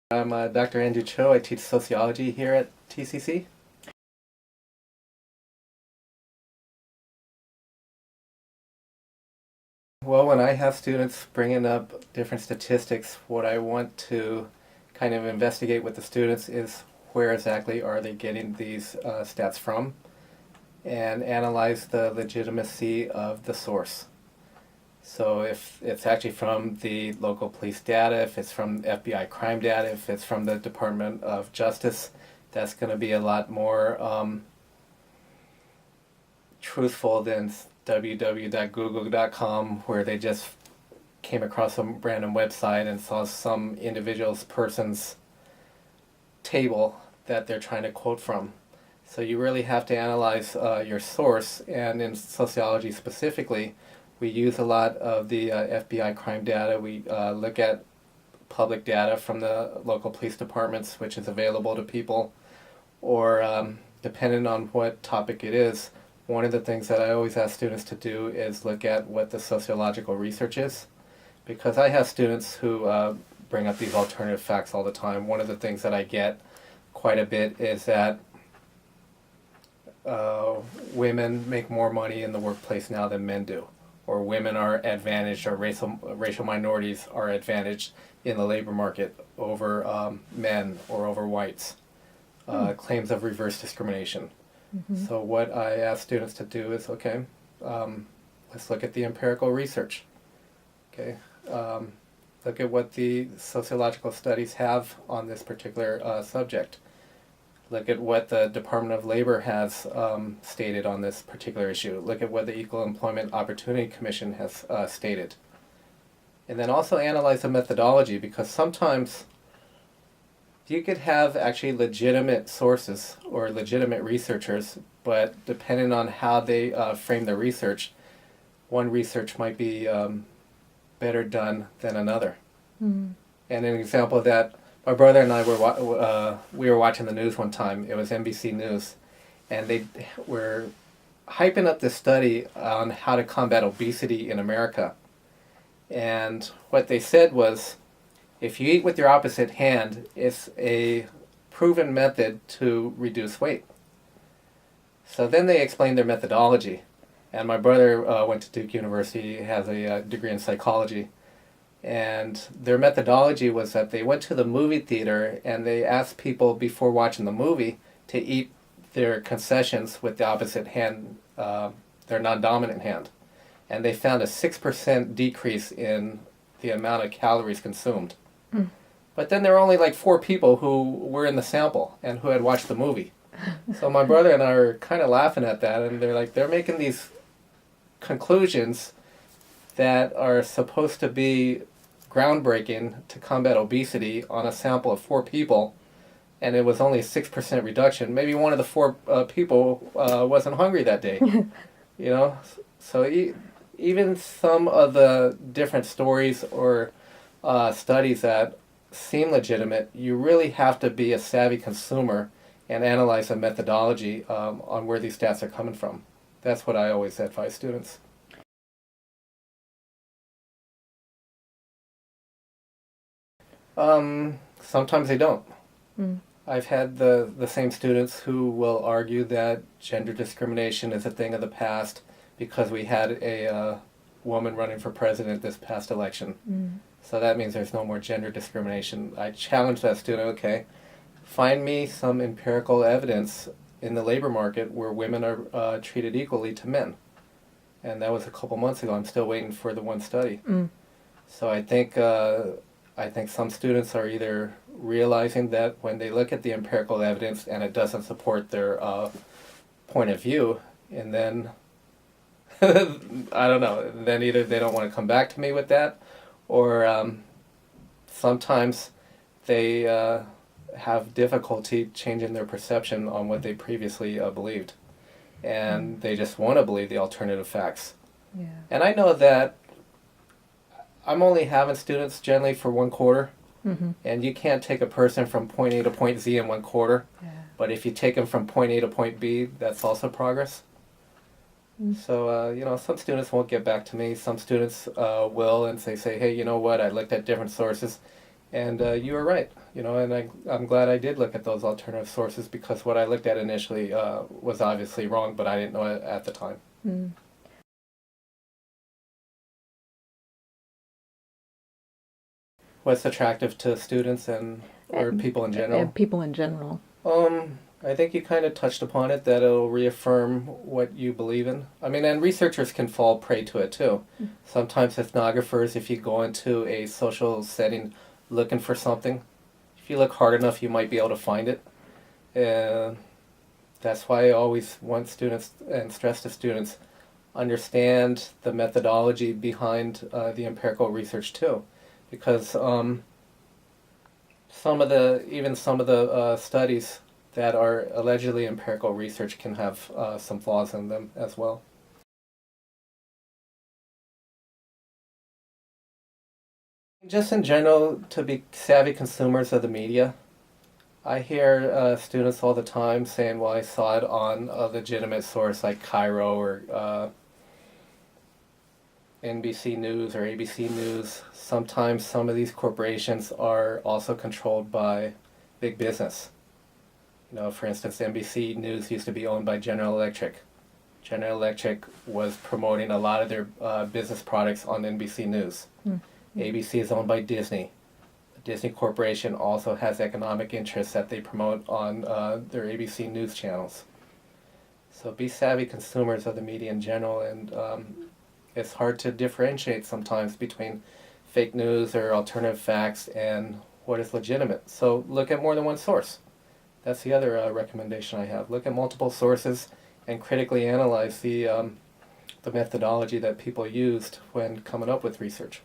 I'm Dr. Andrew Cho. I teach sociology here at TCC. Well, when I have students bringing up different statistics, what I want to kind of investigate with the students is where exactly are they getting these stats from, and analyze the legitimacy of the source. So if it's actually from the local police data, if it's from FBI crime data, if it's from the Department of Justice, that's going to be a lot more truthful than www.google.com, where they just came across some random website and saw some individual's person's table that they're trying to quote from. So you really have to analyze your source, and in sociology specifically, we use a lot of the FBI crime data. We look at public data from the local police departments, which is available to people, or depending on what topic it is, one of the things that I always ask students to do is look at what the sociological research is, because I have students who bring up these alternative facts all the time. One of the things that I get quite a bit is that women make more money in the workplace now than men do, or women are advantaged, or racial minorities are advantaged in the labor market over men or over whites. Claims of reverse discrimination. Mm-hmm. So what I ask students to do is, okay, let's look at the empirical research. Okay, look at what the sociological studies have on this particular subject. Look at what the Department of Labor has stated on this particular issue. Look at what the Equal Employment Opportunity Commission has stated. And then also analyze the methodology, because sometimes you could have actually legitimate sources or legitimate researchers, but depending on how they frame their research, one research might be better done than another. Mm-hmm. And an example of that, my brother and I we were watching the news one time. It was NBC News, and they were hyping up this study on how to combat obesity in America. And what they said was, if you eat with your opposite hand, it's a proven method to reduce weight. So then they explained their methodology. And my brother went to Duke University, has a degree in psychology. And their methodology was that they went to the movie theater and they asked people before watching the movie to eat their concessions with the opposite hand, their non-dominant hand. And they found a 6% decrease in the amount of calories consumed. Mm. But then there were only like 4 people who were in the sample and who had watched the movie. So my brother and I were kind of laughing at that, and they're making these conclusions that are supposed to be groundbreaking to combat obesity on a sample of 4 people, and it was only a 6% reduction. Maybe one of the 4 people wasn't hungry that day. You know, so even some of the different stories or studies that seem legitimate, you really have to be a savvy consumer and analyze the methodology on where these stats are coming from. That's what I always advise students. Sometimes they don't. Mm. I've had the same students who will argue that gender discrimination is a thing of the past because we had a woman running for president this past election. Mm. So that means there's no more gender discrimination. I challenge that student, okay, find me some empirical evidence in the labor market where women are treated equally to men. And that was a couple months ago. I'm still waiting for the one study. Mm. So I think some students are either realizing that when they look at the empirical evidence and it doesn't support their point of view, and then, I don't know, then either they don't want to come back to me with that, or sometimes they have difficulty changing their perception on what they previously believed. And they just want to believe the alternative facts. Yeah. And I know that I'm only having students generally for 1 quarter, Mm-hmm. and you can't take a person from point A to point Z in 1 quarter. Yeah. But if you take them from point A to point B, that's also progress. Mm. So, some students won't get back to me. Some students will, and say, hey, you know what, I looked at different sources, And you were right, and I'm glad I did look at those alternative sources, because what I looked at initially was obviously wrong, but I didn't know it at the time. Mm. What's attractive to students or people in general? People in general. I think you kind of touched upon it, that it'll reaffirm what you believe in. I mean, and researchers can fall prey to it too. Sometimes ethnographers, if you go into a social setting looking for something, if you look hard enough, you might be able to find it. And that's why I always want students and stress to students understand the methodology behind the empirical research too, because some of the studies that are allegedly empirical research can have some flaws in them as well. Just in general, to be savvy consumers of the media. I hear students all the time saying, well, I saw it on a legitimate source like Cairo or NBC News or ABC News. Sometimes some of these corporations are also controlled by big business. For instance, NBC News used to be owned by General Electric. General Electric was promoting a lot of their business products on NBC News. ABC is owned by Disney. The Disney Corporation also has economic interests that they promote on their ABC News channels. So be savvy consumers of the media in general, and it's hard to differentiate sometimes between fake news or alternative facts and what is legitimate. So look at more than one source. That's the other recommendation I have. Look at multiple sources and critically analyze the methodology that people used when coming up with research.